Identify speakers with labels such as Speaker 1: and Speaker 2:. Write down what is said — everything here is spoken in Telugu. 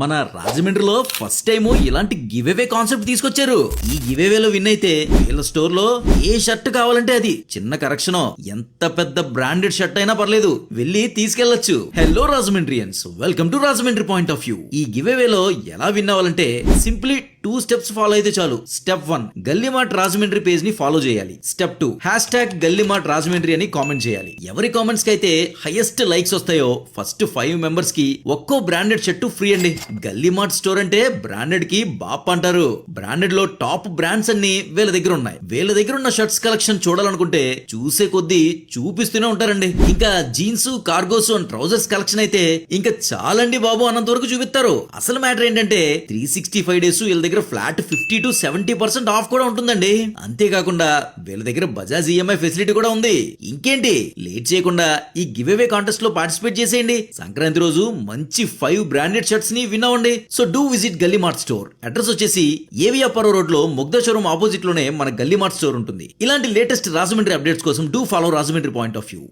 Speaker 1: మన రాజమండ్రిలో ఫస్ట్ టైం ఇలాంటి గివ్ అవే కాన్సెప్ట్ తీసుకొచ్చారు. ఈ గివ్ అవేలో విన్ అయితే వీళ్ళ స్టోర్ లో ఏ షర్ట్ కావాలంటే అది, చిన్న కరెక్షన్, ఎంత పెద్ద బ్రాండెడ్ షర్ట్ అయినా పర్లేదు, వెళ్ళి తీసుకెళ్లొచ్చు. Hello Rajahmundrians, welcome to Rajahmundry point of view. ఈ గివ్ అవేలో ఎలా విన్ అవ్వాలంటే సింప్లీ 2 స్టెప్స్ ఫాలో అయితే చాలు. స్టెప్ 1, గల్లీమార్ట్ రాజమండ్రి పేజ్ ని ఫాలో చేయాలి. స్టెప్ 2, #గల్లీమార్ట్ రాజమండ్రి అని కామెంట్ చేయాలి. ఎవరి కామెంట్స్ కి అయితే హైయెస్ట్ లైక్స్ వస్తాయో ఫస్ట్ 5 మెంబర్స్ కి ఒక్కో బ్రాండెడ్ షర్ట్ ఫ్రీ అండి. గల్లీమార్ట్ స్టోర్ అంటే బ్రాండెడ్ కి బాప్ అంటారు. బ్రాండెడ్ లో టాప్ బ్రాండ్స్ అన్ని వీళ్ళ దగ్గర ఉన్నాయి. వీళ్ళ దగ్గర ఉన్న షర్ట్స్ కలెక్షన్ చూడాలనుకుంటే చూసే కొద్దీ చూపిస్తూనే ఉంటారండి. ఇంకా jeans, cargos and trousers collection అయితే ఇంకా చాలండి బాబు అన్నంత వరకు చూపిస్తారు. అసలు మ్యాటర్ ఏంటంటే 365 డేస్ వీళ్ళ దగ్గర ఫ్లాట్ 50 to 70% ఆఫ్ కూడా ఉంటుందండి. అంతేకాకుండా వీళ్ళ దగ్గర బజాజ్ ఈఎంఐ ఫెసిలిటీ కూడా ఉంది. ఇంకేంటి, లేట్ చేయకుండా ఈ గివ్ అవే కాంటెస్ట్ లో పార్టిసిపేట్ చేసేయండి. సంక్రాంతి రోజు మంచి 5 బ్రాండెడ్ షర్ట్స్ ని విన్ అవ్వండి. So do visit Gallimart store. Address వచ్చేసి ఏవి అప్పారో రోడ్ లో ముగ్ధా షోరూమ్ ఆపోజిట్ లోనే మన గల్లీమార్ట్ స్టోర్ ఉంటుంది. ఇలాంటి లేటెస్ట్ రాజమండ్రి అప్డేట్స్ కోసం do follow Rajahmundry point of view.